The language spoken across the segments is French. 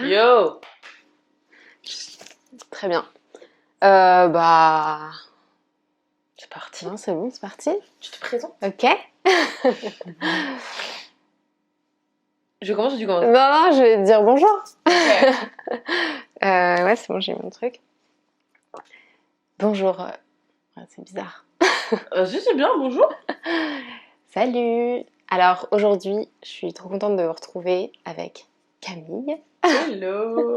Yo! Très bien. C'est parti. Non, c'est bon, c'est parti. Tu te présentes? Ok. Je commence ou tu commences? Non, je vais te dire bonjour. Ok. Ouais, c'est bon, j'ai mon truc. Bonjour. Ouais, c'est bizarre. Si, c'est bien, bonjour. Salut. Alors, aujourd'hui, je suis trop contente de vous retrouver avec Camille. Hello.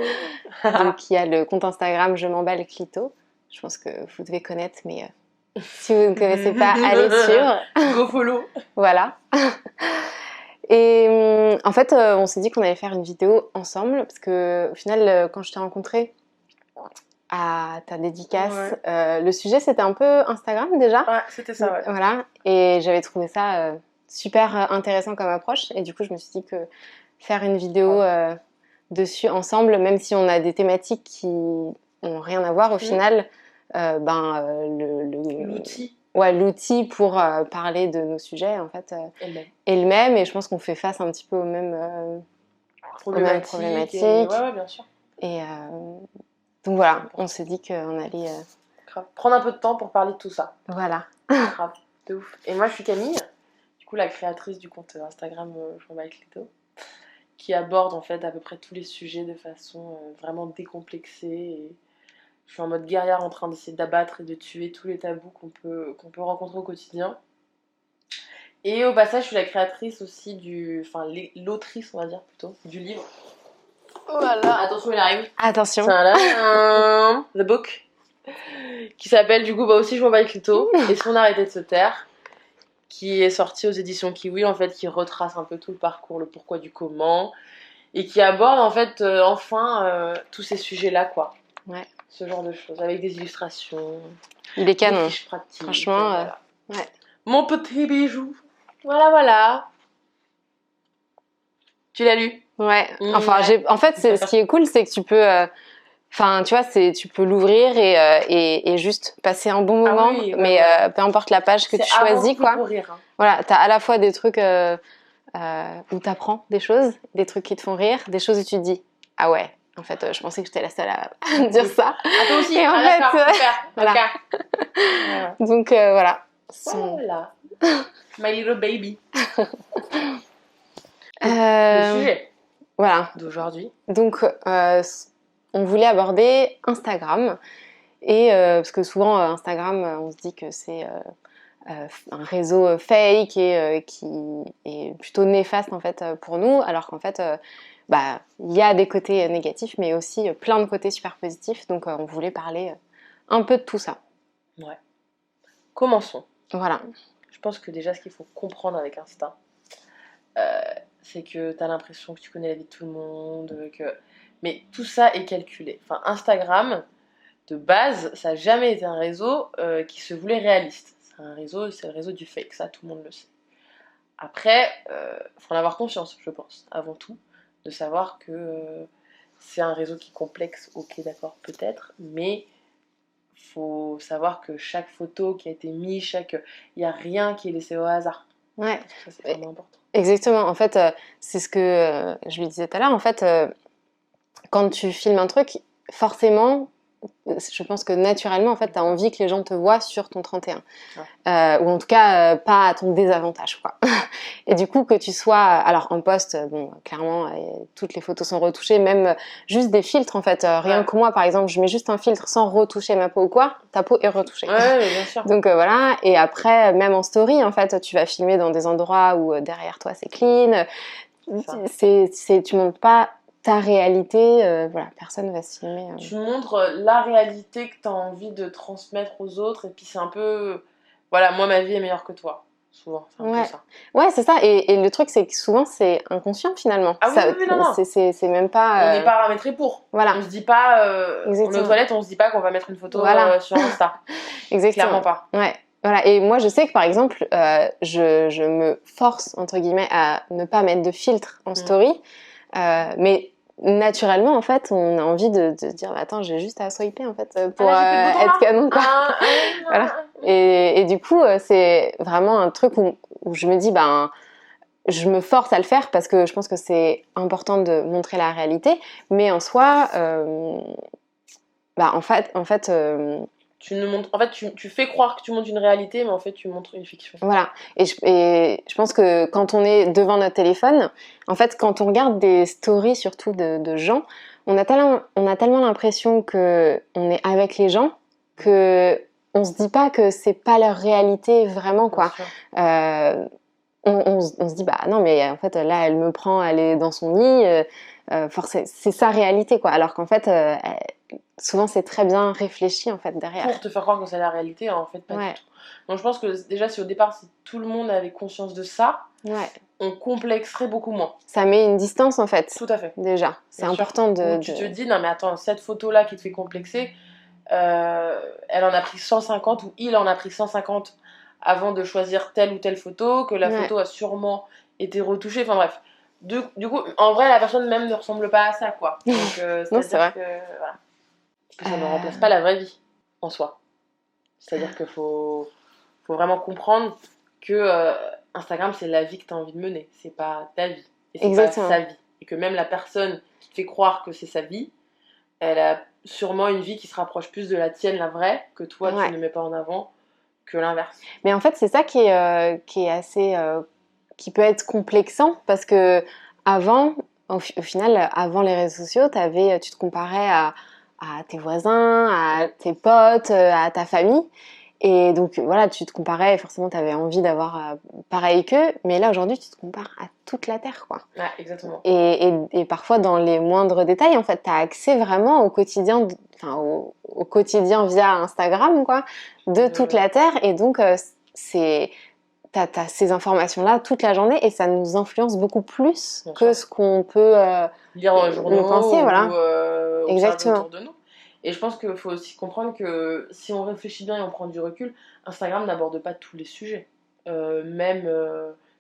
Donc, il y a le compte Instagram Je m'emballe Clito. Je pense que vous devez connaître, mais si vous ne connaissez pas, allez suivre. Go follow. Voilà. Et en fait, on s'est dit qu'on allait faire une vidéo ensemble parce que au final, quand je t'ai rencontrée à ta dédicace, le sujet c'était un peu Instagram déjà. Ouais, c'était ça, ouais. Voilà. Et j'avais trouvé ça super intéressant comme approche. Et du coup, je me suis dit que faire une vidéo dessus ensemble, même si on a des thématiques qui n'ont rien à voir au final, L'outil. Ouais, l'outil pour parler de nos sujets en fait est le même, et je pense qu'on fait face un petit peu aux mêmes problématiques. Ouais, bien sûr. Et donc voilà, on s'est dit qu'on allait Grave. Prendre un peu de temps pour parler de tout ça. voilà. Grave, de ouf. Et moi, je suis Camille, du coup la créatrice du compte Instagram Je m'emballe Clito, qui aborde en fait à peu près tous les sujets de façon vraiment décomplexée. Et je suis en mode guerrière en train d'essayer d'abattre et de tuer tous les tabous qu'on peut rencontrer au quotidien. Et au passage, je suis la créatrice aussi l'autrice, on va dire plutôt, du livre. Voilà. Attention, il arrive. Attention. Tadam, the book. Qui s'appelle du coup aussi Je m'emballe Clito et son arrêté de se taire, qui est sorti aux éditions Kiwi, en fait, qui retrace un peu tout le parcours, le pourquoi du comment, et qui aborde en fait tous ces sujets-là, quoi. Ouais. Ce genre de choses, avec des illustrations, Il est canon. des fiches pratiques. Franchement, voilà. ouais. Mon petit bijou. Voilà. Tu l'as lu? Ouais. Enfin, en fait, ce qui est cool, c'est que tu peux. Enfin, tu vois, tu peux l'ouvrir et juste passer un bon moment, oui, mais peu importe la page que tu choisis, quoi. Pour rire, hein. Voilà, t'as à la fois des trucs où t'apprends des choses, des trucs qui te font rire, des choses où tu te dis ah ouais, en fait, je pensais que j'étais la seule à dire ça. Ah, toi aussi. Et en d'accord, fait, super. voilà. Okay. Donc voilà. Voilà. My little baby. Le sujet. Voilà. D'aujourd'hui. Donc on voulait aborder Instagram, et parce que souvent Instagram, on se dit que c'est un réseau fake et qui est plutôt néfaste en fait pour nous, alors qu'en fait il y a des côtés négatifs mais aussi plein de côtés super positifs, donc on voulait parler un peu de tout ça. Ouais. Commençons. Voilà. Je pense que déjà ce qu'il faut comprendre avec Insta, c'est que t'as l'impression que tu connais la vie de tout le monde, mais tout ça est calculé. Enfin, Instagram, de base, ça n'a jamais été un réseau qui se voulait réaliste. C'est le réseau du fake, ça tout le monde le sait. Après, faut en avoir conscience, je pense, avant tout, de savoir que c'est un réseau qui est complexe, ok d'accord, peut-être, mais faut savoir que chaque photo qui a été mise, il n'y a rien qui est laissé au hasard. Ouais. Ça, c'est vraiment important. Exactement, en fait, c'est ce que je lui disais tout à l'heure, en fait, quand tu filmes un truc, forcément, je pense que naturellement, en fait, tu as envie que les gens te voient sur ton 31. Ouais. Ou en tout cas, pas à ton désavantage, quoi. Et du coup, que tu sois... Alors, en post, bon, clairement, toutes les photos sont retouchées, même juste des filtres, en fait. Rien que moi, par exemple, je mets juste un filtre sans retoucher ma peau ou quoi, ta peau est retouchée. Ouais, bien sûr. Donc, voilà. Et après, même en story, en fait, tu vas filmer dans des endroits où derrière toi, c'est clean. Tu montres pas ta réalité, voilà, personne va se filmer. Tu montres la réalité que tu as envie de transmettre aux autres, et puis c'est un peu... Voilà, moi, ma vie est meilleure que toi. Souvent, c'est un peu ça. Ouais, c'est ça. Et le truc, c'est que souvent, c'est inconscient, finalement. Ah oui, non. C'est même pas... On n'est pas paramétré pour. Voilà. On se dit pas... on est aux toilettes, on se dit pas qu'on va mettre une photo sur Insta. Exactement. Clairement pas. Ouais. Voilà. Et moi, je sais que, par exemple, je me force, entre guillemets, à ne pas mettre de filtre en story. Mais naturellement, en fait, on a envie de dire attends, j'ai juste à swiper en fait pour être canon, quoi. Voilà. Et du coup, c'est vraiment un truc où je me dis je me force à le faire parce que je pense que c'est important de montrer la réalité, mais en soi, en fait Tu ne montres... En fait, tu fais croire que tu montres une réalité, mais en fait, tu montres une fiction. voilà. Et je pense que quand on est devant notre téléphone, en fait, quand on regarde des stories, surtout de gens, on a tellement l'impression que on est avec les gens que on se dit pas que c'est pas leur réalité vraiment, quoi. On se dit, bah non, mais en fait, là, elle me prend, elle est dans son lit, c'est sa réalité, quoi. Alors qu'en fait, souvent, c'est très bien réfléchi, en fait, derrière. Pour te faire croire que c'est la réalité, en fait, pas du tout. Donc je pense que déjà, si au départ, si tout le monde avait conscience de ça, on complexerait beaucoup moins. Ça met une distance, en fait. Tout à fait. Déjà, c'est important de... Tu te dis, non mais attends, cette photo-là qui te fait complexer, elle en a pris 150 ou il en a pris 150 avant de choisir telle ou telle photo, que la photo a sûrement été retouchée, enfin bref. Du coup, en vrai, la personne même ne ressemble pas à ça, quoi. Donc, c'est-à-dire que, voilà. Ça ne remplace pas la vraie vie, en soi. C'est-à-dire qu'il faut vraiment comprendre que Instagram, c'est la vie que tu as envie de mener. C'est pas ta vie. Et c'est pas sa vie. Et que même la personne qui te fait croire que c'est sa vie, elle a sûrement une vie qui se rapproche plus de la tienne, la vraie, que toi, tu ne mets pas en avant, que l'inverse. Mais en fait, c'est ça qui est assez... qui peut être complexant, parce que avant, au final, avant les réseaux sociaux, tu te comparais à tes voisins, à tes potes, à ta famille. Et donc voilà, tu te comparais, forcément tu avais envie d'avoir pareil qu'eux, mais là aujourd'hui tu te compares à toute la Terre, quoi. Ouais, exactement. Et parfois dans les moindres détails, en fait, tu as accès vraiment au quotidien, au quotidien via Instagram, quoi, de toute la Terre. Et donc t'as ces informations-là toute la journée et ça nous influence beaucoup plus que ce qu'on peut lire dans les journaux penser, voilà. Ou exactement. Autour de nous. Et je pense qu'il faut aussi comprendre que si on réfléchit bien et on prend du recul, Instagram n'aborde pas tous les sujets. Même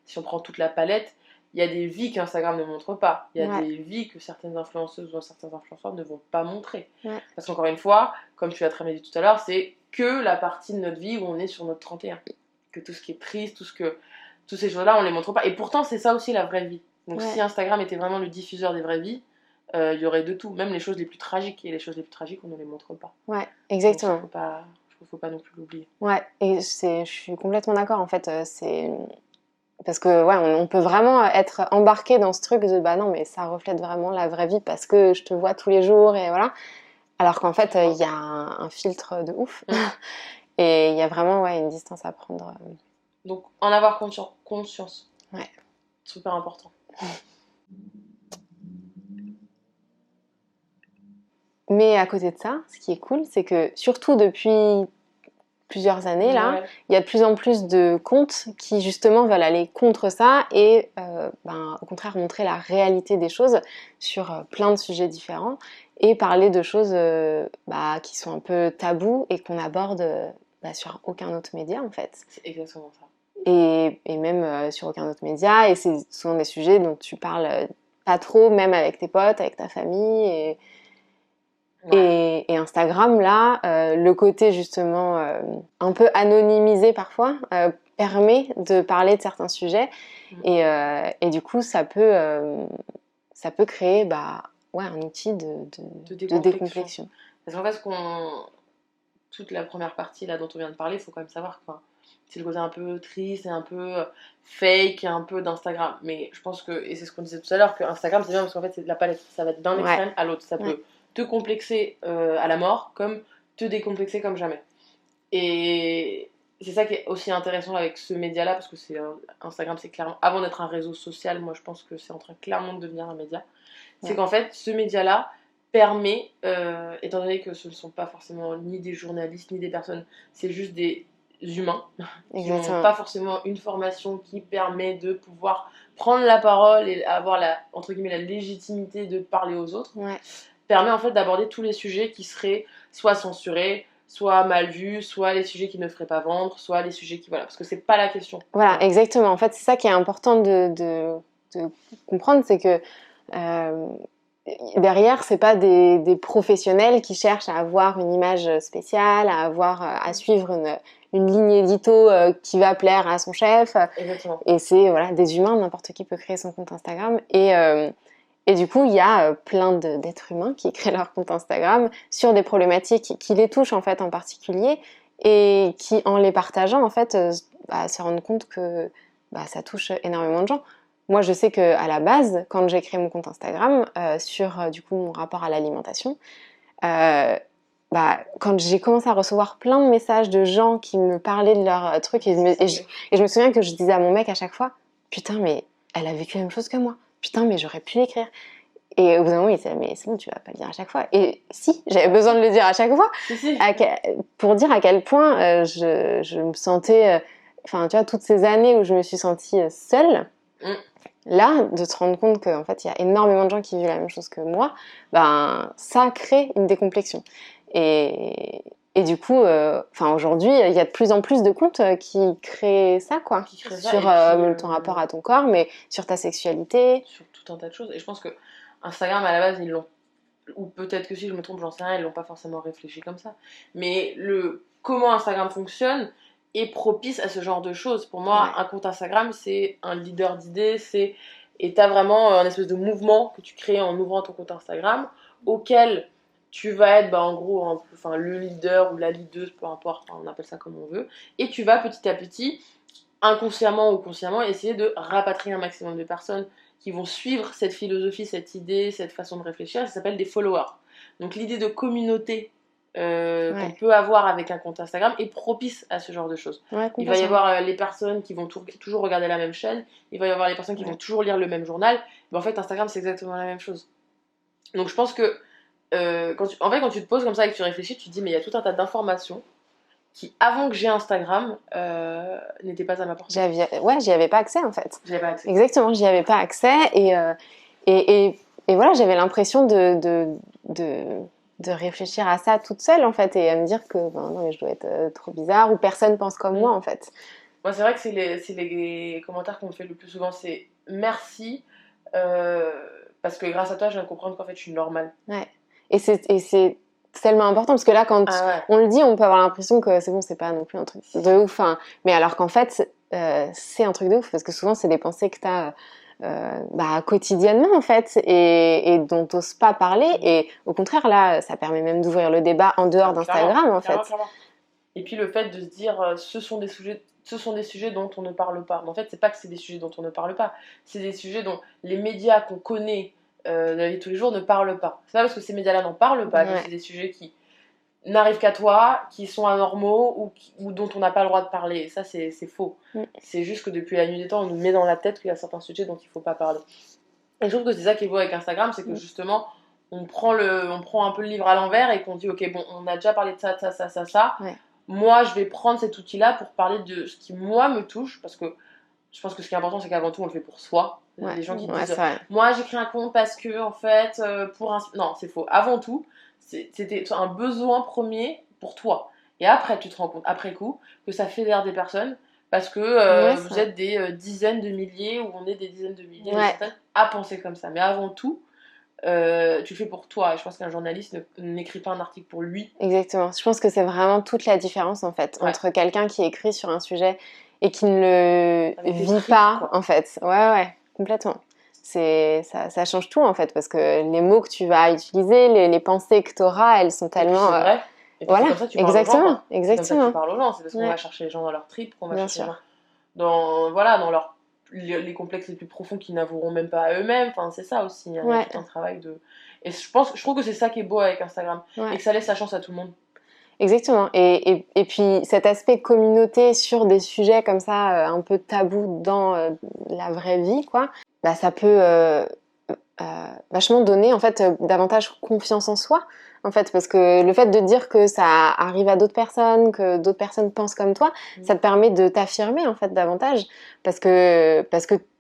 si on prend toute la palette, il y a des vies qu'Instagram ne montre pas. Il y a des vies que certaines influenceuses ou certains influenceurs ne vont pas montrer. Parce qu'encore une fois, comme tu l'as très bien dit tout à l'heure, c'est que la partie de notre vie où on est sur notre 31. Que tout ce qui est triste, toutes ces choses-là, on les montre pas. Et pourtant, c'est ça aussi la vraie vie. Donc si Instagram était vraiment le diffuseur des vraies vies, il y aurait de tout, même les choses les plus tragiques. Et les choses les plus tragiques, on ne les montre pas. Ouais, exactement. Donc, faut pas non plus l'oublier. Ouais, et je suis complètement d'accord, en fait. Parce que, on peut vraiment être embarqué dans ce truc de, bah non, mais ça reflète vraiment la vraie vie parce que je te vois tous les jours, et voilà. Alors qu'en fait, il y a un filtre de ouf. Et il y a vraiment une distance à prendre. Donc, en avoir conscience. Ouais. Super important. Mais à côté de ça, ce qui est cool, c'est que surtout depuis plusieurs années, là, il y a de plus en plus de comptes qui justement veulent aller contre ça et au contraire montrer la réalité des choses sur plein de sujets différents et parler de choses qui sont un peu tabous et qu'on aborde sur aucun autre média, en fait. C'est exactement ça. Et même sur aucun autre média, et c'est souvent des sujets dont tu parles pas trop, même avec tes potes, avec ta famille, et Instagram, là, le côté justement un peu anonymisé parfois, permet de parler de certains sujets, et du coup ça peut créer un outil de décomplexion. Parce qu'en fait, toute la première partie là dont on vient de parler, il faut quand même savoir que c'est le côté un peu triste et un peu fake et un peu d'Instagram. Mais je pense que, et c'est ce qu'on disait tout à l'heure, que Instagram c'est bien parce qu'en fait c'est de la palette, ça va être d'un extrême à l'autre. Ça peut te complexer à la mort comme te décomplexer comme jamais. Et c'est ça qui est aussi intéressant avec ce média-là, parce que Instagram c'est clairement, avant d'être un réseau social, moi je pense que c'est en train clairement de devenir un média. C'est qu'en fait ce média-là permet, étant donné que ce ne sont pas forcément ni des journalistes ni des personnes, c'est juste des humains qui n'ont pas forcément une formation qui permet de pouvoir prendre la parole et avoir entre guillemets la légitimité de parler aux autres, permet en fait d'aborder tous les sujets qui seraient soit censurés, soit mal vus, soit les sujets qui ne feraient pas vendre, soit les sujets qui... Voilà, parce que c'est pas la question. Voilà, exactement. En fait, c'est ça qui est important de comprendre, c'est que derrière, c'est pas des professionnels qui cherchent à avoir une image spéciale, à suivre une ligne édito qui va plaire à son chef. Exactement. Et c'est voilà, des humains, n'importe qui peut créer son compte Instagram. Et du coup, il y a plein d'êtres humains qui créent leur compte Instagram sur des problématiques qui les touchent en fait en particulier et qui, en les partageant, en fait, se rendent compte que ça touche énormément de gens. Moi, je sais qu'à la base, quand j'ai créé mon compte Instagram sur du coup mon rapport à l'alimentation, quand j'ai commencé à recevoir plein de messages de gens qui me parlaient de leurs trucs et je me souviens que je disais à mon mec à chaque fois, putain mais elle a vécu la même chose que moi, putain mais j'aurais pu l'écrire. Et au bout d'un moment il disait mais c'est bon, tu vas pas le dire à chaque fois. Et si, j'avais besoin de le dire à chaque fois pour dire à quel point je me sentais, enfin tu vois, toutes ces années où je me suis sentie seule. Là, de te rendre compte qu'en fait, il y a énormément de gens qui vivent la même chose que moi, ça crée une décomplexion. Et du coup, aujourd'hui, il y a de plus en plus de comptes qui créent ça, quoi. Qui créent ça, sur puis, ton rapport à ton corps, mais sur ta sexualité. sur tout un tas de choses. Et je pense que Instagram, à la base, ils l'ont, ou peut-être que si je me trompe, j'en sais rien, ils l'ont pas forcément réfléchi comme ça. Mais comment Instagram fonctionne est propice à ce genre de choses. Pour moi, un compte Instagram, c'est un leader d'idées, et t'as vraiment un espèce de mouvement que tu crées en ouvrant ton compte Instagram, auquel tu vas être en gros le leader ou la leaduse, peu importe, on appelle ça comme on veut, et tu vas petit à petit, inconsciemment ou consciemment, essayer de rapatrier un maximum de personnes qui vont suivre cette philosophie, cette idée, cette façon de réfléchir. Ça s'appelle des followers. Donc l'idée de communauté qu'on peut avoir avec un compte Instagram est propice à ce genre de choses. Il va y avoir les personnes qui vont toujours regarder la même chaîne, il va y avoir les personnes qui vont toujours lire le même journal, mais en fait Instagram c'est exactement la même chose. Donc je pense que quand tu te poses comme ça et que tu réfléchis, tu te dis mais il y a tout un tas d'informations qui, avant que j'ai Instagram, n'étaient pas à ma portée. J'y avais pas accès en fait. J'y avais pas accès. Exactement, j'y avais pas accès et voilà, j'avais l'impression de réfléchir à ça toute seule en fait et à me dire que non mais je dois être trop bizarre ou personne pense comme moi en fait. Moi c'est vrai que c'est les commentaires qu'on me fait le plus souvent, c'est merci parce que grâce à toi je viens de comprendre qu'en fait je suis normale. Ouais. Et c'est tellement important parce que là quand on le dit on peut avoir l'impression que c'est bon, c'est pas non plus un truc de ouf mais alors qu'en fait c'est un truc de ouf parce que souvent c'est des pensées que t'as quotidiennement en fait et dont t'oses pas parler et au contraire là ça permet même d'ouvrir le débat en dehors d'Instagram en fait. Clairement. Et puis le fait de se dire ce sont des sujets dont on ne parle pas. Mais en fait c'est pas que c'est des sujets dont on ne parle pas, c'est des sujets dont les médias qu'on connaît de la vie de tous les jours ne parlent pas. C'est pas parce que ces médias là n'en parlent pas que c'est des sujets qui n'arrivent qu'à toi, qui sont anormaux ou dont on n'a pas le droit de parler. Et ça, c'est faux. C'est juste que depuis la nuit des temps, on nous met dans la tête qu'il y a certains sujets dont il ne faut pas parler. Et je trouve que c'est ça qui est beau avec Instagram, c'est que justement, on prend un peu le livre à l'envers et qu'on dit, ok, bon, on a déjà parlé de ça. Moi, je vais prendre cet outil-là pour parler de ce qui, moi, me touche, parce que je pense que ce qui est important, c'est qu'avant tout, on le fait pour soi. Il y a des gens qui disent, moi, j'ai créé un compte parce que, en fait, Non, c'est faux. Avant tout, c'était un besoin premier pour toi. Et après, tu te rends compte, après coup, que ça fédère des personnes parce que vous êtes des dizaines de milliers ou on est des dizaines de milliers de personnes à penser comme ça. Mais avant tout, tu le fais pour toi. Et je pense qu'un journaliste n'écrit pas un article pour lui. Exactement. Je pense que c'est vraiment toute la différence en fait entre quelqu'un qui écrit sur un sujet et qui ne le vit pas en fait. Ouais, complètement. Ça change tout en fait parce que les mots que tu vas utiliser, les pensées que tu auras, elles sont tellement. C'est vrai. Et puis voilà, c'est comme ça que tu parles aux gens. Exactement. C'est comme ça que tu parles aux gens. C'est parce qu'on va chercher les gens dans leur trip, qu'on va chercher les gens dans les complexes les plus profonds qu'ils n'avoueront même pas à eux-mêmes. Enfin, c'est ça aussi. Il y a tout un travail de. Et je trouve que c'est ça qui est beau avec Instagram. Et que ça laisse la chance à tout le monde. Exactement. Et puis cet aspect communauté sur des sujets comme ça, un peu tabous dans la vraie vie, quoi, ça peut vachement donner en fait davantage confiance en soi. En fait, parce que le fait de dire que ça arrive à d'autres personnes, que d'autres personnes pensent comme toi, ça te permet de t'affirmer en fait davantage, parce que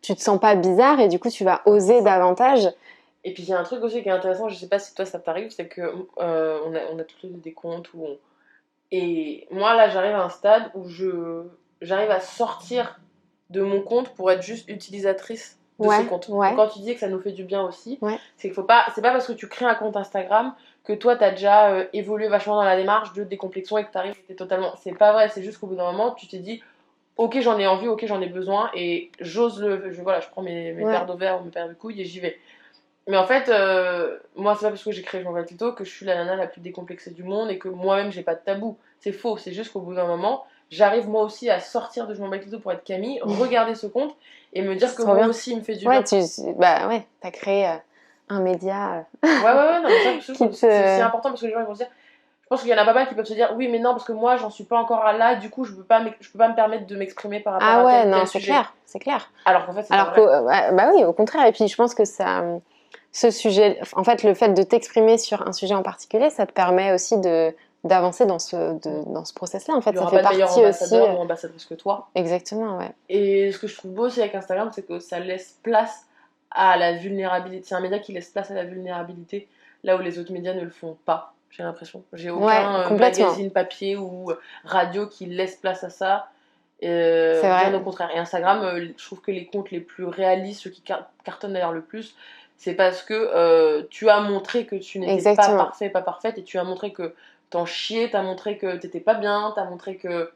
tu te sens pas bizarre et du coup tu vas oser davantage. Et puis il y a un truc aussi qui est intéressant, je sais pas si toi ça t'arrive, c'est que on a tous les deux des comptes et moi là j'arrive à un stade où j'arrive à sortir de mon compte pour être juste utilisatrice de Ouais, ces comptes. ouais. Donc, quand tu dis que ça nous fait du bien aussi, Ouais. c'est qu'il faut pas, c'est pas parce que tu crées un compte Instagram que toi t'as déjà évolué vachement dans la démarche de décomplexion et que t'arrives et t'es totalement. C'est pas vrai, c'est juste qu'au bout d'un moment tu t'es dit ok j'en ai envie, ok j'en ai besoin et voilà, je prends mes Ouais. paires d'ovaires ou mes paires de couilles et j'y vais. Mais en fait, moi c'est pas parce que j'ai créé Je m'en bats le clito que je suis la nana la plus décomplexée du monde et que moi-même j'ai pas de tabou. C'est faux, c'est juste qu'au bout d'un moment, j'arrive moi aussi à sortir de Je m'en bats le clito pour être Camille, regarder ce compte et me dire C'est que trop moi bien. aussi il me fait du Ouais, bien. bah ouais, t'as créé un média Ouais, non, mais ça, je qui trouve que c'est aussi te... important parce que les gens ils vont se dire. Je pense qu'il y en a pas mal qui peuvent se dire oui, mais non, parce que moi j'en suis pas encore à là, du coup je peux pas me permettre de m'exprimer par rapport Ah à ouais, tel non, sujet. c'est clair. Alors qu'en fait, c'est pas Alors vrai. bah oui, au contraire. Et puis je pense que ça, ce sujet, en fait, le fait de t'exprimer sur un sujet en particulier, ça te permet aussi d'avancer dans ce process-là. En Il fait, y ça aura fait pas de meilleur partie aussi. ambassadeur ou ambassadrice que toi. Exactement, ouais. Et ce que je trouve beau aussi avec Instagram, c'est que ça laisse place à la vulnérabilité. C'est un média qui laisse place à la vulnérabilité, là où les autres médias ne le font pas, j'ai l'impression. J'ai Ouais, aucun complètement. magazine papier ou radio qui laisse place à ça. C'est Bien vrai. au contraire. Et Instagram, je trouve que les comptes les plus réalistes, ceux qui cartonnent d'ailleurs le plus, c'est parce que tu as montré que tu n'étais pas Exactement. parfait, pas parfaite, et tu as montré que t'en chiais, t'as montré que t'étais pas bien, t'as montré que...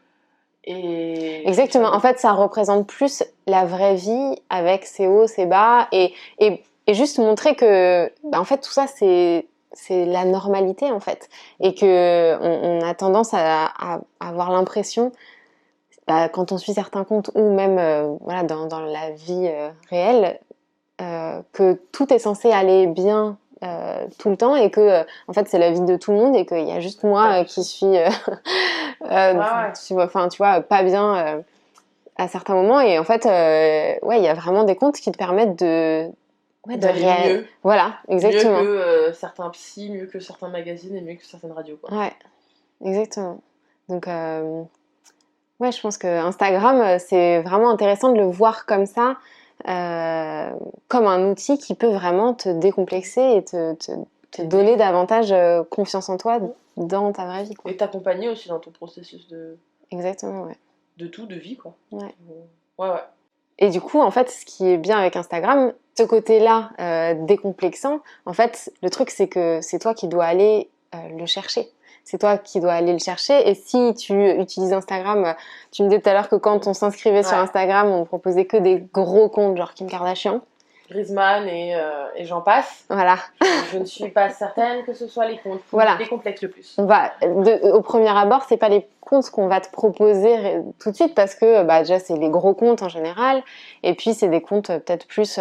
Et Exactement. En fait, ça représente plus la vraie vie avec ses hauts, ses bas, et juste montrer que, bah, en fait, tout ça, c'est la normalité, en fait. Et que on a tendance à avoir l'impression, bah, quand on suit certains comptes, ou même voilà, dans la vie réelle, que tout est censé aller bien tout le temps et que en fait c'est la vie de tout le monde et qu'il y a juste moi qui suis ouais. enfin tu vois pas bien à certains moments et en fait ouais il y a vraiment des comptes qui te permettent D'aller mieux. voilà Mieux exactement que certains psys, mieux que certains magazines et mieux que certaines radios, quoi. ouais exactement donc ouais je pense que Instagram c'est vraiment intéressant de le voir comme ça comme un outil qui peut vraiment te décomplexer et te donner davantage confiance en toi dans ta vraie vie, quoi. Et t'accompagner aussi dans ton processus Exactement, ouais. de tout, de vie, quoi. Ouais. Ouais. Et du coup, en fait, ce qui est bien avec Instagram, ce côté-là décomplexant, en fait, le truc, c'est que c'est toi qui dois aller le chercher. C'est toi qui dois aller le chercher. Et si tu utilises Instagram, tu me disais tout à l'heure que quand on s'inscrivait sur Instagram, on ne proposait que des gros comptes, genre Kim Kardashian. Griezmann et j'en passe. Voilà. Je ne suis pas certaine que ce soit les comptes qui Voilà. me décomplexent le plus. On va, au premier abord, c'est pas les comptes qu'on va te proposer tout de suite parce que bah, déjà c'est les gros comptes en général et puis c'est des comptes peut-être plus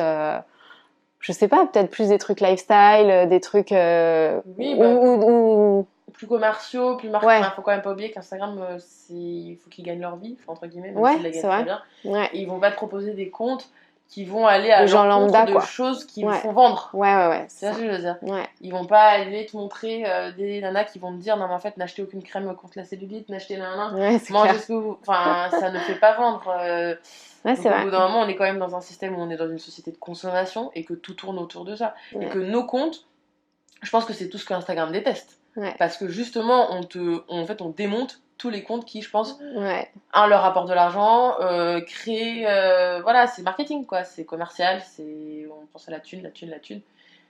je sais pas, peut-être plus des trucs lifestyle, des trucs oui, plus commerciaux, plus marqués. Ouais. Enfin, faut quand même pas oublier qu'Instagram, il faut qu'ils gagnent leur vie, entre guillemets, même Ouais, s'ils la gagnent c'est vrai. très bien. Ouais. Et ils vont pas te proposer des comptes qui vont aller à De gens l'encontre lambda, de quoi. choses qui Ouais. font vendre. Ouais. C'est ça que je veux dire. Ouais. Ils vont pas aller te montrer des nanas qui vont te dire non mais en fait n'achetez aucune crème contre la cellulite, n'achetez nanana, Ouais, c'est mangez clair. ce que vous... Enfin, ça ne fait pas vendre. Ouais, Donc c'est au vrai. bout d'un moment, on est quand même dans un système où on est dans une société de consommation et que tout tourne autour de ça. Ouais. Et que nos comptes, je pense que c'est tout ce qu'Instagram déteste. Ouais. Parce que justement, en fait, on démonte tous les comptes qui, je pense, Ouais. leur rapportent de l'argent, créent... voilà, c'est marketing, quoi. C'est commercial, on pense à la thune.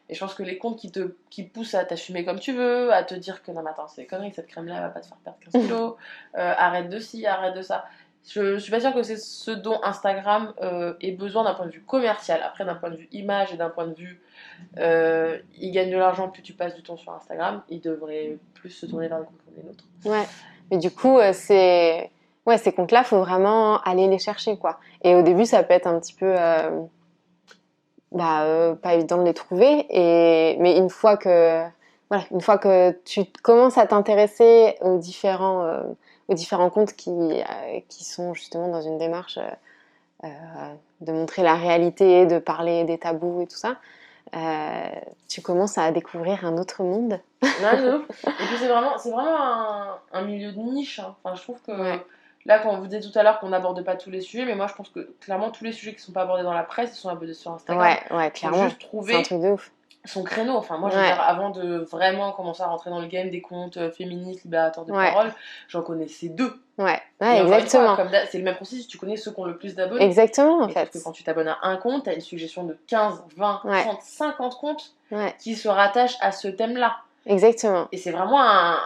Et je pense que les comptes qui poussent à t'assumer comme tu veux, à te dire que non mais attends c'est des conneries, cette crème là elle va pas te faire perdre 15 kilos, arrête de ci, arrête de ça. Je suis pas sûre que c'est ce dont Instagram ait besoin d'un point de vue commercial. Après d'un point de vue image et d'un point de vue il gagne de l'argent plus tu passes du temps sur Instagram, il devrait plus se tourner vers des comptes comme les nôtres. Ouais, mais du coup ces comptes-là, faut vraiment aller les chercher, quoi. Et au début, ça peut être un petit peu pas évident de les trouver mais une fois que tu commences à t'intéresser aux différents comptes qui sont justement dans une démarche de montrer la réalité, de parler des tabous et tout ça, tu commences à découvrir un autre monde. Non. Et puis c'est vraiment un milieu de niche, hein. Enfin, je trouve que là, quand on vous disait tout à l'heure qu'on n'aborde pas tous les sujets, mais moi je pense que clairement tous les sujets qui ne sont pas abordés dans la presse, ils sont abordés sur Instagram. Ouais, clairement. Faut juste trouver c'est un truc de ouf. son créneau. Enfin, moi, je veux Ouais. dire, avant de vraiment commencer à rentrer dans le game des comptes féministes, libérateurs de Ouais. parole, j'en connaissais 2. Ouais, Et ouais, encore une fois, exactement. c'est le même processus, tu connais ceux qui ont le plus d'abonnés. Exactement, en Mais sauf fait. que quand tu t'abonnes à un compte, t'as une suggestion de 15, 20, Ouais. 30, 50 comptes Ouais, qui se rattachent à ce thème-là. exactement. Et c'est vraiment un,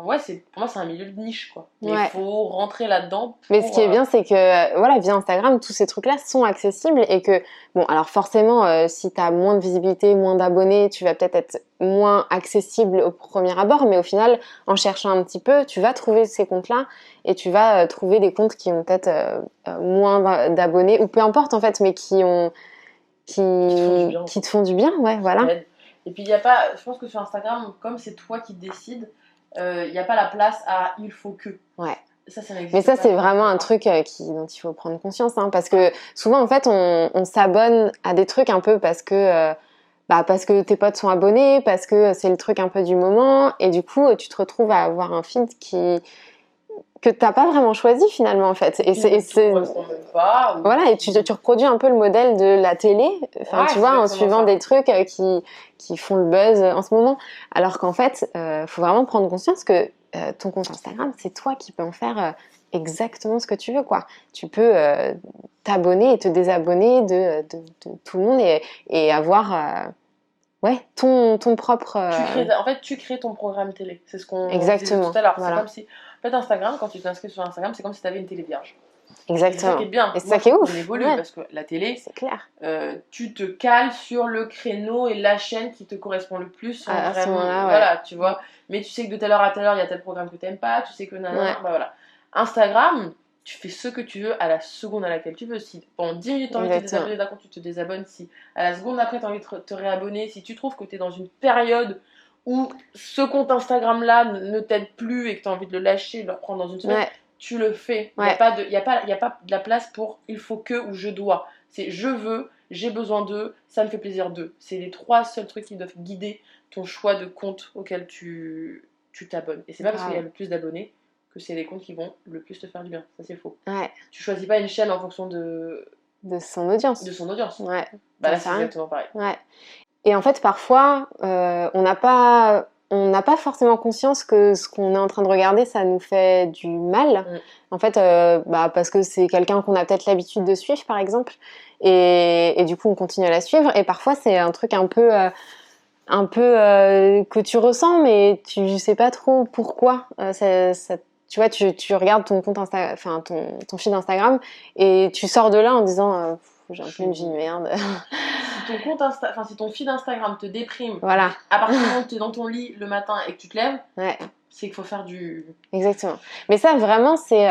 ouais, pour moi, c'est un milieu de niche, quoi. Mais il Ouais. faut rentrer là-dedans Mais ce qui est bien, c'est que voilà, via Instagram, tous ces trucs-là sont accessibles et que, bon, alors forcément, si tu as moins de visibilité, moins d'abonnés, tu vas peut-être être moins accessible au premier abord, mais au final, en cherchant un petit peu, tu vas trouver ces comptes-là et tu vas trouver des comptes qui ont peut-être moins d'abonnés ou peu importe en fait, mais qui Qui te font du bien. qui te font du bien, ouais, voilà. T'aides. Et puis, il y a pas, je pense que sur Instagram, comme c'est toi qui décides, il n'y a pas la place à il faut que. Ouais. Ça n'existe Mais ça, pas c'est sur vraiment un Instagram. truc dont il faut prendre conscience, hein, parce que souvent, en fait, on s'abonne à des trucs un peu parce que tes potes sont abonnés, parce que c'est le truc un peu du moment, et du coup, tu te retrouves à avoir un feed que t'as pas vraiment choisi finalement, en fait. Qui ne te correspond même pas. Voilà, et tu reproduis un peu le modèle de la télé, enfin, Ouais, tu c'est vois, en exactement suivant ça. des trucs qui font le buzz en ce moment. Alors qu'en fait, faut vraiment prendre conscience que ton compte Instagram, c'est toi qui peux en faire exactement ce que tu veux, quoi. Tu peux t'abonner et te désabonner de tout le monde et avoir ouais, ton propre... En fait, tu crées ton programme télé. C'est ce qu'on disait tout Exactement, à l'heure. C'est voilà. comme si, en fait, Instagram, quand tu t'inscris sur Instagram, c'est comme si tu avais une télé vierge. Et c'est ça qui Exactement. est bien. Et c'est Moi, ça je qui est trouve qu'on ouf, évolue ouais, parce que la télé, c'est clair. tu te cales sur le créneau et la chaîne qui te correspond le plus sans À ce vraiment. moment-là, ouais. Voilà, tu vois. Mais tu sais que de telle heure à telle heure, il y a tel programme que tu n'aimes pas. Tu sais que nanana, Ouais, bah voilà. Instagram, tu fais ce que tu veux à la seconde à laquelle tu veux. Si pendant 10 minutes tu as envie de te exactement. désabonner d'un compte, tu te désabonnes. Si à la seconde après tu as envie de te réabonner, si tu trouves que tu es dans une période où ce compte Instagram là ne t'aide plus et que tu as envie de le lâcher, de le reprendre dans une semaine, Ouais, tu le fais. Il n'y ouais. a, y a pas de la place pour il faut que ou je dois. C'est je veux, j'ai besoin d'eux, ça me fait plaisir d'eux. C'est les 3 seuls trucs qui doivent guider ton choix de compte auquel tu t'abonnes. Et c'est pas parce qu'il y a le plus d'abonnés que c'est les comptes qui vont le plus te faire du bien. Ça, c'est faux. Ouais. Tu choisis pas une chaîne en fonction De son audience. de son audience. Ouais. Bah là, c'est exactement pareil. Ouais. Et en fait, parfois, on n'a pas forcément conscience que ce qu'on est en train de regarder, ça nous fait du mal. En fait, parce que c'est quelqu'un qu'on a peut-être l'habitude de suivre, par exemple. Et du coup, on continue à la suivre. Et parfois, c'est un truc un peu que tu ressens, mais tu sais pas trop pourquoi. Tu vois, tu regardes ton compte enfin ton feed Instagram et tu sors de là en disant j'ai un peu une vie de merde. Si ton si ton feed Instagram te déprime, Voilà. à partir du moment où tu es dans ton lit le matin et que tu te lèves, Ouais. c'est qu'il faut faire du... Exactement. Mais ça, vraiment, c'est...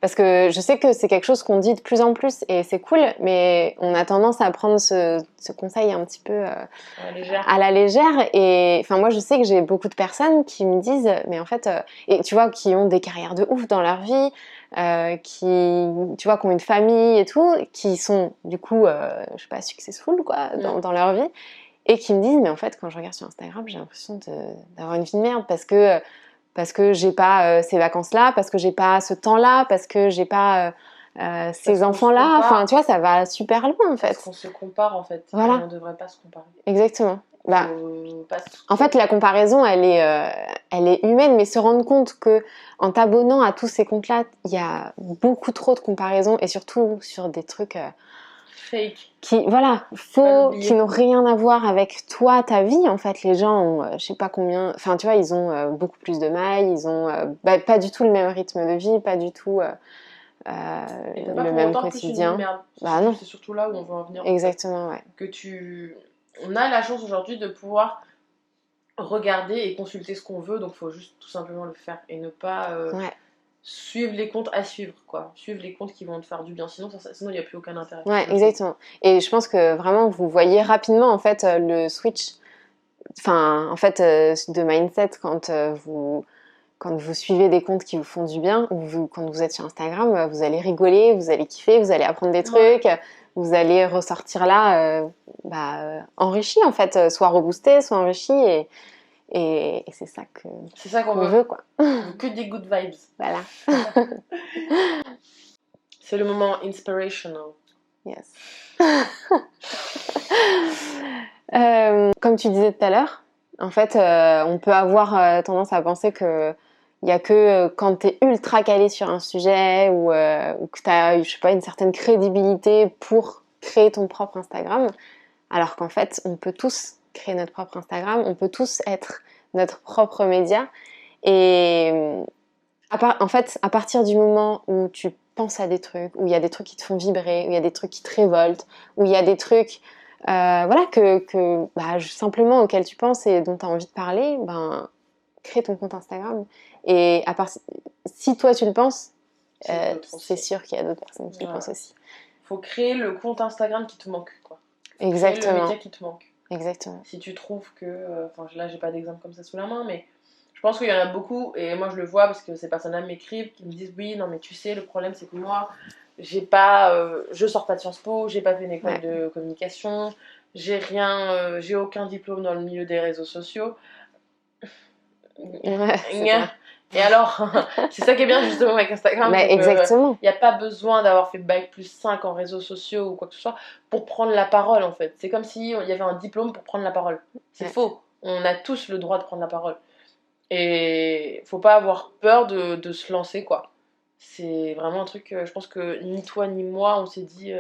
parce que je sais que c'est quelque chose qu'on dit de plus en plus et c'est cool, mais on a tendance à prendre ce conseil un petit peu à la légère. Et enfin, moi, je sais que j'ai beaucoup de personnes qui me disent, mais en fait, et tu vois, qui ont des carrières de ouf dans leur vie, tu vois, qui ont une famille et tout, qui sont du coup, je sais pas, successful quoi, dans leur vie, et qui me disent, mais en fait, quand je regarde sur Instagram, j'ai l'impression d'avoir une vie de merde parce que j'ai pas ces vacances-là, parce que j'ai pas ce temps-là, parce que j'ai pas ces enfants-là. Enfin, tu vois, ça va super loin en fait. Parce qu'on se compare en fait. Voilà. Et on devrait pas se comparer. Exactement. En fait, la comparaison, elle est humaine, mais se rendre compte que en t'abonnant à tous ces comptes-là, il y a beaucoup trop de comparaisons et surtout sur des trucs fake, faux, qui n'ont rien à voir avec toi, ta vie. En fait, les gens ont, je sais pas combien, enfin, tu vois, ils ont beaucoup plus de mailles, ils ont pas du tout le même rythme de vie, pas du tout le même quotidien. Bah non. C'est surtout là où on veut en venir. Exactement, en fait. On a la chance aujourd'hui de pouvoir regarder et consulter ce qu'on veut, donc il faut juste tout simplement le faire et ne pas suivre les comptes à suivre, quoi. Suivre les comptes qui vont te faire du bien, sinon il n'y a plus aucun intérêt. Ouais, exactement. Et je pense que vraiment vous voyez rapidement en fait le switch, enfin en fait de mindset quand vous suivez des comptes qui vous font du bien, ou quand vous êtes sur Instagram, vous allez rigoler, vous allez kiffer, vous allez apprendre des trucs, vous allez ressortir là enrichi en fait, soit reboosté, soit enrichi et c'est ça qu'on veut quoi. Que des good vibes. Voilà. C'est le moment inspirational. Yes. Comme tu disais tout à l'heure, en fait, on peut avoir tendance à penser que il y a que quand tu es ultra calé sur un sujet ou que tu as, je sais pas, une certaine crédibilité pour créer ton propre Instagram, alors qu'en fait, on peut tous créer notre propre Instagram, on peut tous être notre propre média. Et en fait, à partir du moment où tu penses à des trucs, où il y a des trucs qui te font vibrer, où il y a des trucs qui te révoltent, où il y a des trucs voilà, simplement auxquels tu penses et dont tu as envie de parler, ben, crée ton compte Instagram. Et si toi tu le penses, c'est sûr qu'il y a d'autres personnes qui le pensent aussi. Faut créer le compte Instagram qui te manque, quoi. Exactement. Créer le média qui te manque. Exactement. Si tu trouves que... Enfin, là, j'ai pas d'exemple comme ça sous la main, mais je pense qu'il y en a beaucoup, et moi, je le vois parce que ces personnes-là m'écrivent, qui me disent, oui, non, mais tu sais, le problème, c'est que moi, j'ai pas... je sors pas de Sciences Po, j'ai pas fait une école de communication, j'ai rien... j'ai aucun diplôme dans le milieu des réseaux sociaux. Et alors, c'est ça qui est bien justement avec Instagram, mais c'est exactement. Il n'y a pas besoin d'avoir fait bac plus 5 en réseaux sociaux ou quoi que ce soit pour prendre la parole en fait. C'est comme s'il y avait un diplôme pour prendre la parole. C'est faux. On a tous le droit de prendre la parole. Et faut pas avoir peur de se lancer quoi. C'est vraiment un truc, je pense que ni toi ni moi on s'est dit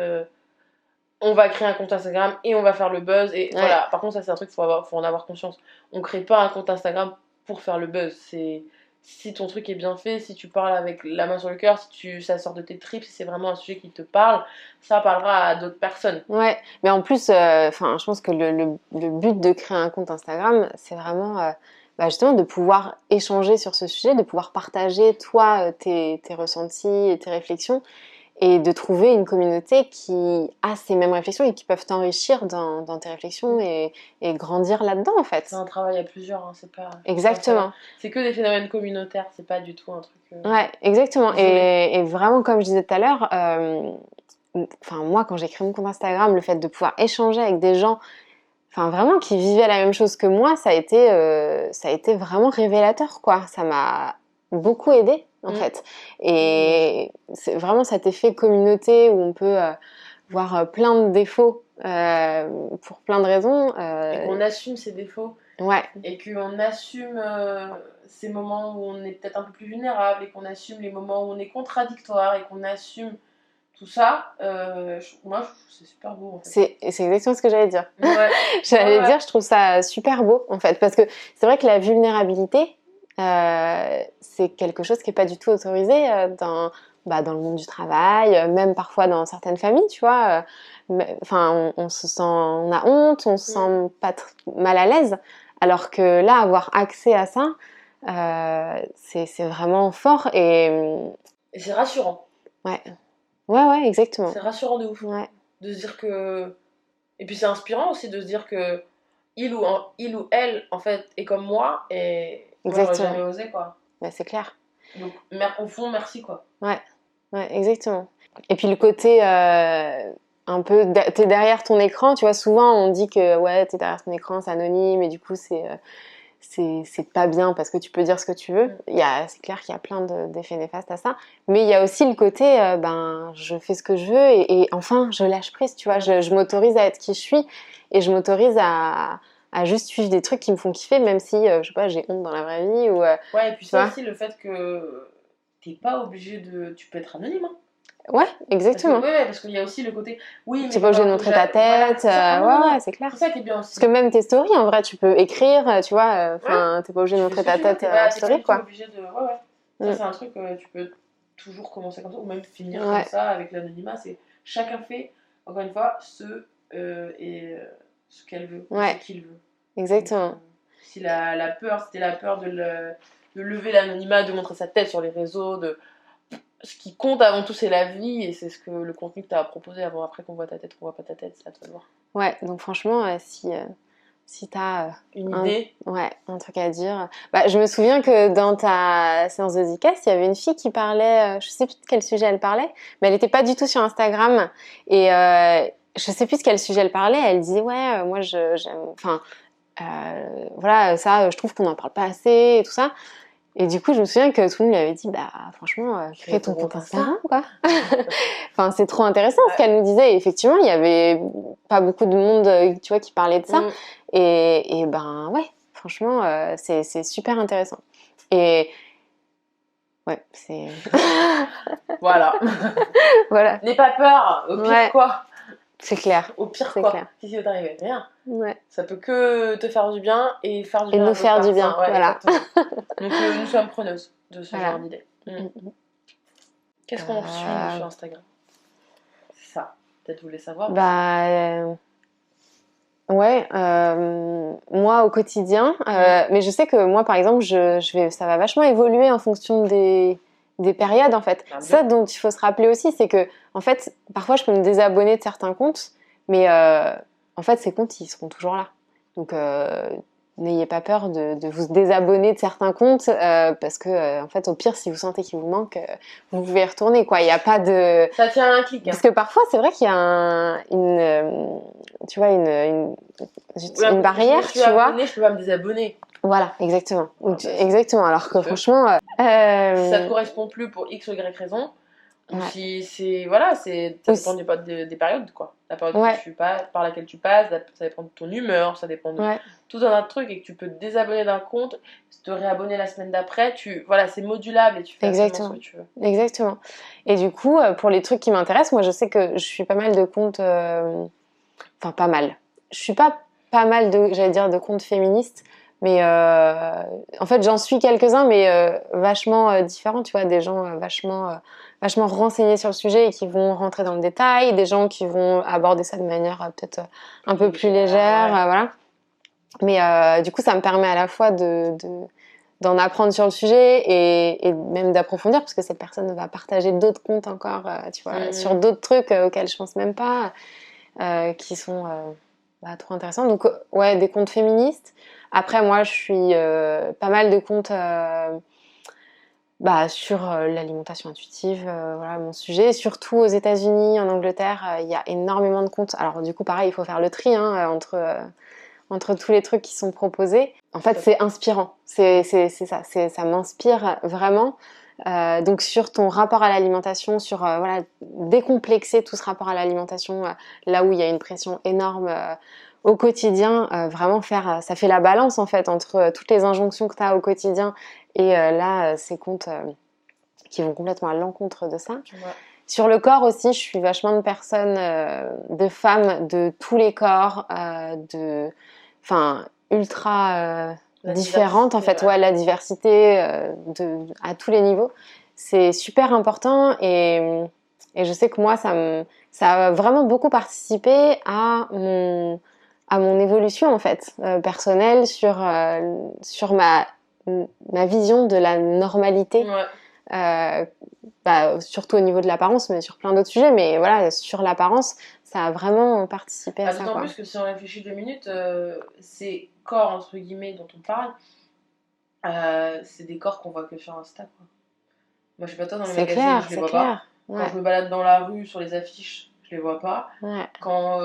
on va créer un compte Instagram et on va faire le buzz. Et voilà, par contre ça c'est un truc, faut en avoir conscience. On crée pas un compte Instagram pour faire le buzz. C'est si ton truc est bien fait, si tu parles avec la main sur le cœur, si ça sort de tes tripes, si c'est vraiment un sujet qui te parle, ça parlera à d'autres personnes. Ouais, mais en plus, je pense que le but de créer un compte Instagram, c'est vraiment justement de pouvoir échanger sur ce sujet, de pouvoir partager toi tes ressentis et tes réflexions et de trouver une communauté qui a ces mêmes réflexions et qui peuvent t'enrichir dans tes réflexions et grandir là-dedans en fait. C'est un travail à plusieurs, hein, c'est pas... Exactement. C'est que des phénomènes communautaires, c'est pas du tout un truc... Ouais, exactement. Et vraiment, comme je disais tout à l'heure, moi quand j'ai créé mon compte Instagram, le fait de pouvoir échanger avec des gens vraiment qui vivaient la même chose que moi, ça a été vraiment révélateur quoi. Ça m'a beaucoup aidée en fait. Et c'est vraiment cet effet communauté où on peut voir plein de défauts pour plein de raisons. Et qu'on assume ses défauts. Ouais. Et qu'on assume ces moments où on est peut-être un peu plus vulnérable et qu'on assume les moments où on est contradictoire et qu'on assume tout ça, moi je trouve que c'est super beau en fait. C'est exactement ce que j'allais dire. Ouais. J'allais dire, je trouve ça super beau en fait, parce que c'est vrai que la vulnérabilité, c'est quelque chose qui n'est pas du tout autorisé dans le monde du travail, même parfois dans certaines familles, tu vois. On se sent, on a honte, on se sent pas mal à l'aise, alors que là, avoir accès à ça, c'est vraiment fort et c'est rassurant. Ouais, exactement. C'est rassurant de ouf. Ouais. De se dire que... Et puis c'est inspirant aussi de se dire que il ou elle, en fait, est comme moi et moi j'aurais jamais osé, quoi. Bah, c'est clair. Donc, au fond, merci, quoi. Ouais, exactement. Et puis le côté un peu... T'es derrière ton écran, tu vois, souvent on dit que t'es derrière ton écran, c'est anonyme et du coup c'est pas bien parce que tu peux dire ce que tu veux. C'est clair qu'il y a plein d'effets néfastes à ça. Mais il y a aussi le côté, je fais ce que je veux et enfin, je lâche prise, tu vois. Je m'autorise à être qui je suis et je m'autorise à juste suivre des trucs qui me font kiffer, même si, je sais pas, j'ai honte dans la vraie vie. Ouais, et puis ça aussi, le fait que t'es pas obligé de... Tu peux être anonyme, hein. Ouais, exactement. Parce qu'il y a aussi le côté... Oui, t'es pas obligé de montrer ta tête. Voilà, c'est clair. C'est ça qui est bien aussi. Parce que même tes stories, en vrai, tu peux écrire, tu vois. T'es pas obligé de montrer ta tête en story, quoi. Obligé de... Ça, c'est un truc que tu peux toujours commencer comme ça, ou même finir comme ça avec l'anonymat. C'est chacun fait, encore une fois, ce qu'elle veut, ce qu'il veut. Exactement. Donc, si la peur, c'était la peur de lever l'anonymat, de montrer sa tête sur les réseaux, ce qui compte avant tout, c'est la vie et c'est le contenu que tu as proposé avant, après qu'on voit ta tête, qu'on voit pas ta tête, c'est à toi de voir. Ouais, donc franchement, si t'as une idée, un truc à dire. Je me souviens que dans ta séance de Zcast, il y avait une fille qui parlait, je sais plus de quel sujet elle parlait, mais elle était pas du tout sur Instagram et je sais plus de quel sujet elle parlait. Elle disait moi j'aime, ça, je trouve qu'on n'en parle pas assez et tout ça. Et du coup, je me souviens que tout le monde lui avait dit, bah franchement, crée ton compte Instagram, quoi. Enfin, c'est trop intéressant ce qu'elle nous disait. Et effectivement, il y avait pas beaucoup de monde, tu vois, qui parlait de ça. Et ben ouais, franchement, c'est super intéressant. Et ouais, c'est... Voilà. Voilà. N'aie pas peur, au pire quoi. C'est clair. Au pire quoi. Qu'est-ce qui va t'arriver? Rien. Ouais. Ça peut que te faire du bien et faire du bien. Et nous faire du bien, ouais, voilà. Donc nous sommes preneuses de ce genre d'idée. Qu'est-ce qu'on suit sur Instagram? C'est ça. Peut-être vous voulez savoir. Ouais, moi au quotidien, mais je sais que moi par exemple, ça va vachement évoluer en fonction des périodes en fait. Ça dont il faut se rappeler aussi, c'est que en fait, parfois je peux me désabonner de certains comptes, mais en fait ces comptes ils seront toujours là. Donc n'ayez pas peur de vous désabonner de certains comptes parce que en fait au pire si vous sentez qu'il vous manque, vous pouvez y retourner quoi. Il n'y a pas de... Ça tient à un clic. Parce que parfois c'est vrai qu'il y a tu vois une barrière, tu vois. Je peux pas me désabonner. Voilà, exactement. Exactement. Alors que franchement, si ça te correspond plus pour X ou Y raison. Si c'est ça dépend des périodes quoi. La période par laquelle tu passes, ça dépend de ton humeur, ça dépend de tout un tas de trucs et que tu peux te désabonner d'un compte, te réabonner la semaine d'après, c'est modulable et tu fais absolument ce que tu veux. Exactement. Et du coup, pour les trucs qui m'intéressent, moi je sais que je suis pas mal de comptes, enfin pas mal. Je suis pas mal de comptes féministes. Mais en fait, j'en suis quelques-uns, mais vachement différents, tu vois, des gens vachement renseignés sur le sujet et qui vont rentrer dans le détail, des gens qui vont aborder ça de manière peut-être un peu plus légère, voilà. Mais du coup, ça me permet à la fois d'en apprendre sur le sujet et même d'approfondir, parce que cette personne va partager d'autres comptes encore, tu vois, sur d'autres trucs auxquels je pense même pas, qui sont trop intéressants. Donc, ouais, des comptes féministes. Après, moi, je suis pas mal de comptes sur l'alimentation intuitive, voilà mon sujet. Surtout aux États-Unis, en Angleterre, il y a énormément de comptes. Alors, du coup, pareil, il faut faire le tri entre tous les trucs qui sont proposés. En fait, c'est inspirant. C'est ça. Ça m'inspire vraiment. Donc, sur ton rapport à l'alimentation, sur décomplexer tout ce rapport à l'alimentation, là où il y a une pression énorme au quotidien, vraiment ça fait la balance en fait entre toutes les injonctions que tu as au quotidien et ces comptes qui vont complètement à l'encontre de ça. Sur le corps aussi, je suis vachement de personnes, de femmes de tous les corps, ultra différentes en fait. Ouais, la diversité à tous les niveaux, c'est super important et je sais que moi ça a vraiment beaucoup participé à mon évolution en fait personnelle sur ma vision de la normalité. Surtout au niveau de l'apparence, mais sur plein d'autres sujets, mais voilà, sur l'apparence, ça a vraiment participé à ça. D'autant plus que si on réfléchit 2 minutes, ces corps entre guillemets dont on parle, c'est des corps qu'on voit que sur Insta, quoi. Moi, je sais pas, toi, dans les magazines, je les vois pas. Quand je me balade dans la rue, sur les affiches, je les vois pas. Quand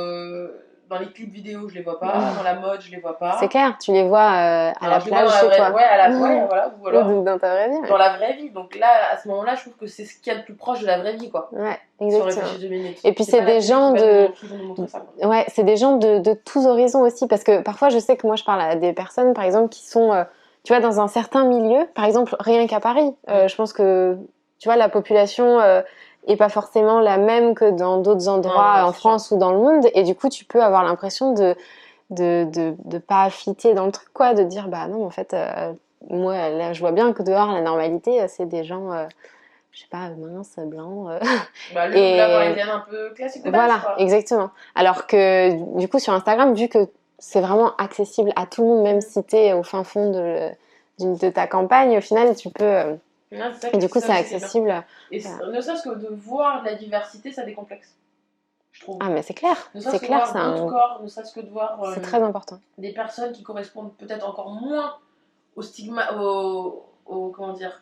dans les clips vidéo, je les vois pas. Dans la mode, je les vois pas. C'est clair, tu les vois à la plage chez toi. Ouais, à la voilà. Ou alors dans ta vraie vie. Dans la vraie vie. Donc là, à ce moment-là, je trouve que c'est ce qu'il y a de plus proche de la vraie vie, quoi. Ouais, exactement. Si on réfléchit 2 minutes. Et puis c'est des gens c'est des gens de tous horizons aussi, parce que parfois je sais que moi je parle à des personnes, par exemple, qui sont, tu vois, dans un certain milieu, par exemple, rien qu'à Paris. Je pense que, tu vois, la population est pas forcément la même que dans d'autres endroits en France ou dans le monde, et du coup tu peux avoir l'impression de pas fitter dans le truc, quoi, de dire bah non, en fait, moi là je vois bien que dehors la normalité c'est des gens je sais pas, minces, blancs. La parisienne un peu classique de base, voilà, quoi. exactement. Alors que du coup sur Instagram, vu que c'est vraiment accessible à tout le monde, même si t'es au fin fond de ta campagne, au final tu peux et du coup c'est accessible. Et ne serait-ce que de voir de la diversité, ça décomplexe, je trouve. Ah mais c'est clair, c'est clair, c'est corps, ne serait-ce que de voir c'est très important. Des personnes qui correspondent peut-être encore moins au stigma, comment dire,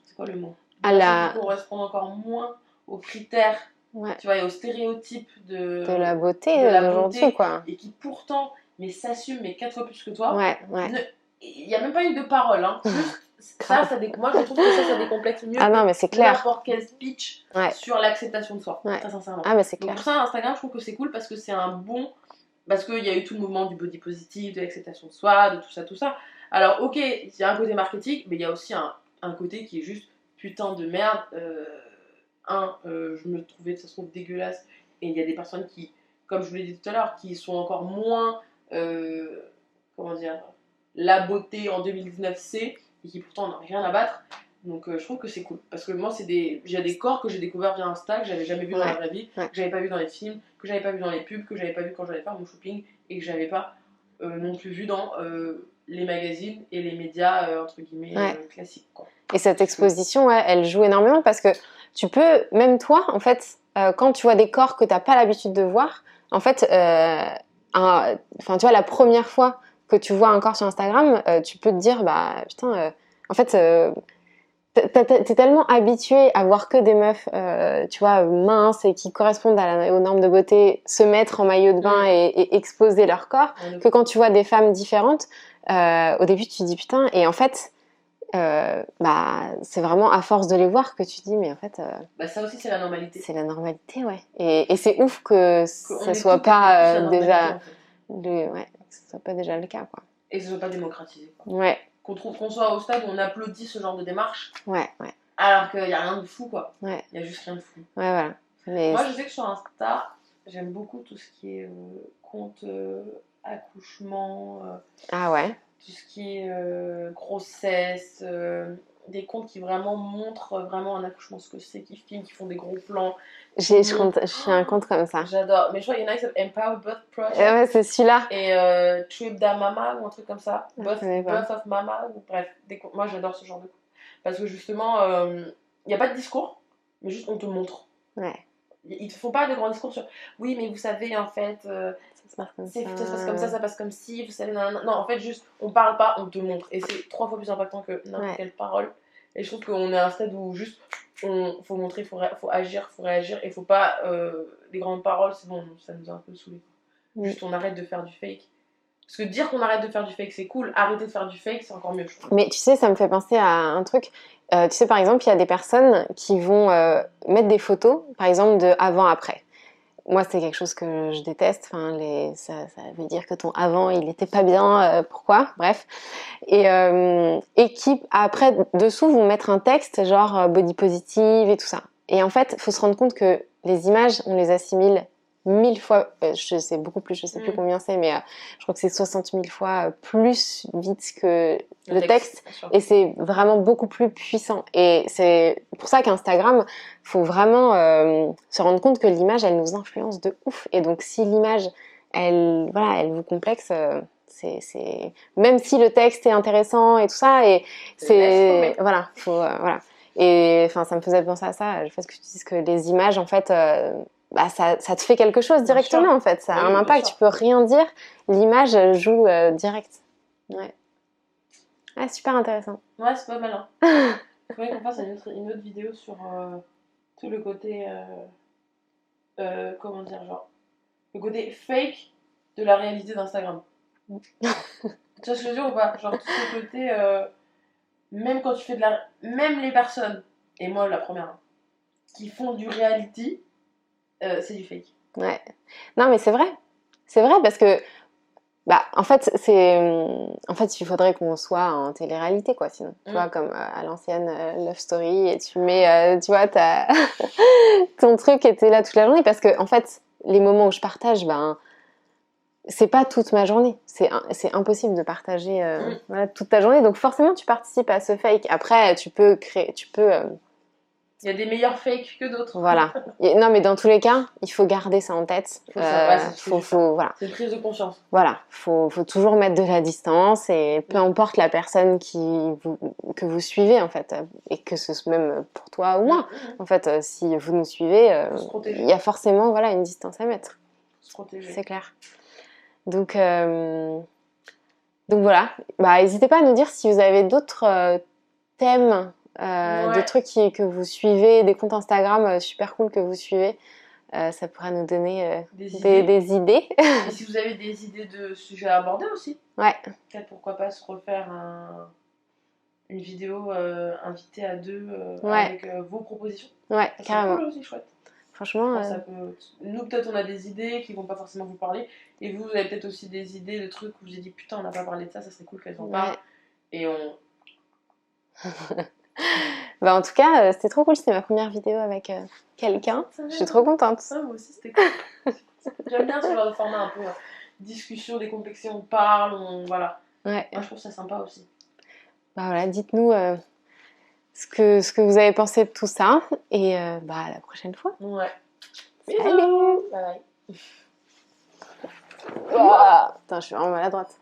c'est quoi le mot, qui correspondent encore moins aux critères, tu vois, et aux stéréotypes de la beauté d'aujourd'hui, quoi. Et qui pourtant s'assument 4 fois plus que toi, il n'y a même pas eu de parole, hein. Juste, moi je trouve que ça décomplexe mieux Ah non, que mais c'est clair. n'importe quel speech sur l'acceptation de soi, très sincèrement. Ah, mais c'est Donc clair. pour ça, Instagram, je trouve que c'est cool parce que c'est un bon... Parce qu'il y a eu tout le mouvement du body positive, de l'acceptation de soi, de tout ça. Alors ok, il y a un côté marketing, mais il y a aussi un côté qui est juste putain de merde. Je me trouvais, ça se trouve, dégueulasse. Et il y a des personnes qui, comme je vous l'ai dit tout à l'heure, qui sont encore moins... comment dire, la beauté en 2019 c'est, et qui pourtant n'ont rien à battre. Donc je trouve que c'est cool. Parce que moi, j'ai des corps que j'ai découvert via Insta, que j'avais jamais vu dans la vraie vie, que j'avais pas vu dans les films, que j'avais pas vu dans les pubs, que j'avais pas vu quand j'allais faire mon shopping, et que j'avais pas non plus vu dans les magazines et les médias, entre guillemets, classiques, quoi. Et cette exposition, elle joue énormément parce que tu peux, même toi, en fait, quand tu vois des corps que t'as pas l'habitude de voir, en fait, tu vois, la première fois que tu vois un corps sur Instagram, tu peux te dire, bah putain, en fait, t'es tellement habitué à voir que des meufs, tu vois, minces et qui correspondent aux normes de beauté, se mettre en maillot de bain et exposer leur corps, que quand tu vois des femmes différentes, au début tu te dis putain, et en fait, c'est vraiment à force de les voir que tu te dis, mais en fait... ça aussi c'est la normalité. C'est la normalité, ouais. Et c'est ouf que ça soit pas déjà... que ça soit pas déjà le cas, quoi. Et que ce soit pas démocratisé, quoi. Ouais. Qu'on soit au stade où on applaudit ce genre de démarche. Ouais. Alors qu'il n'y a rien de fou, quoi. Ouais. Il y a juste rien de fou. Ouais, voilà. Mais moi, je sais que sur Insta, j'aime beaucoup tout ce qui est compte accouchement. Ah ouais. Tout ce qui est grossesse. Des comptes qui vraiment montrent vraiment un accouchement, ce que c'est, qui filment, qui font des gros plans. Je suis un compte comme ça. J'adore. Mais je crois qu'il y en a qui s'appellent Empower Birth Project. Ouais, c'est celui-là. Et Trip da Mama ou un truc comme ça. Birth of Mama. Ou bref, moi j'adore ce genre de compte. Parce que justement, il n'y a pas de discours, mais juste on te montre. Ouais. Ils te font pas de grands discours sur oui, mais vous savez, en fait, ça se passe comme ça passe comme si, vous savez, non, en fait, juste on parle pas, on te montre. Et c'est 3 fois plus impactant que n'importe quelle parole. Et je trouve qu'on est à un stade où juste faut montrer, faut agir, faut réagir, et faut pas des grandes paroles, c'est bon, ça nous a un peu saoulés. Juste on arrête de faire du fake. Parce que dire qu'on arrête de faire du fake, c'est cool. Arrêter de faire du fake, c'est encore mieux, je trouve. Mais tu sais, ça me fait penser à un truc. Tu sais, par exemple, il y a des personnes qui vont mettre des photos, par exemple, de avant-après. Moi, c'est quelque chose que je déteste. Enfin, ça veut dire que ton avant, il n'était pas bien. Pourquoi ? Bref. Et qui, après, dessous, vont mettre un texte genre body positive et tout ça. Et en fait, il faut se rendre compte que les images, on les assimile 1000 fois, je sais beaucoup plus, je sais plus combien c'est, mais je crois que c'est 60 000 fois plus vite que le texte. Et c'est vraiment beaucoup plus puissant. Et c'est pour ça qu'Instagram, faut vraiment se rendre compte que l'image, elle nous influence de ouf. Et donc, si l'image, elle vous complexe, c'est même si le texte est intéressant et tout ça, et c'est voilà, voilà. Et enfin, ça me faisait penser à ça. Je pense que tu dises que les images, en fait, ça te fait quelque chose directement, en fait. Ça a un impact. Tu peux rien dire. L'image joue direct. Ouais. Ah, super intéressant. Ouais, c'est pas mal. Hein. Il faudrait qu'on fasse une autre vidéo sur tout le côté, comment dire, genre, le côté fake de la réalité d'Instagram. Tu vois ce que je veux dire ou pas ? Genre, tout ce côté, même quand tu fais même les personnes, et moi la première, hein, qui font du reality, c'est du fake. Ouais. Non, mais c'est vrai. C'est vrai parce que, en fait, il faudrait qu'on soit en télé-réalité, quoi, sinon. Tu vois, comme à l'ancienne Love Story, et tu mets, tu vois, ton truc était là toute la journée parce que, en fait, les moments où je partage, c'est pas toute ma journée. C'est impossible de partager voilà, toute ta journée. Donc, forcément, tu participes à ce fake. Après, tu peux il y a des meilleurs fakes que d'autres. Voilà. Non, mais dans tous les cas, il faut garder ça en tête. Voilà. C'est une prise de conscience. Voilà. Faut toujours mettre de la distance et peu importe la personne que vous suivez, en fait. Et que ce soit même pour toi ou moi. En fait, si vous nous suivez, il y a forcément voilà, une distance à mettre. Se protéger. C'est clair. Donc voilà. N'hésitez pas à nous dire si vous avez d'autres thèmes. Des trucs que vous suivez, des comptes Instagram super cool que vous suivez, Ça pourra nous donner Des idées. des idées. Et si vous avez des idées de sujets à aborder aussi, Ouais, peut-être pourquoi pas se refaire une vidéo invitée à deux Ouais. avec vos propositions. ouais, Ça serait carrément. cool aussi, chouette. Franchement, Enfin, ça peut... Nous, peut-être, on a des idées qui vont pas forcément vous parler. Et vous avez peut-être aussi des idées de trucs où j'ai dit putain, on n'a pas parlé de ça, ça serait cool qu'elles en parlent. ouais. Et on. Bah, en tout cas, c'était trop cool. C'était ma première vidéo avec quelqu'un. Je suis trop contente. Ah, moi aussi, c'était cool. J'aime bien ce genre de format un peu discussion, décomplexé, on parle, voilà. Ouais. Moi, je trouve ça sympa aussi. Bah voilà, dites-nous ce que vous avez pensé de tout ça. Et bah, à la prochaine fois. Ouais. Salut. Bye bye. Ouah. Putain, je suis vraiment maladroite.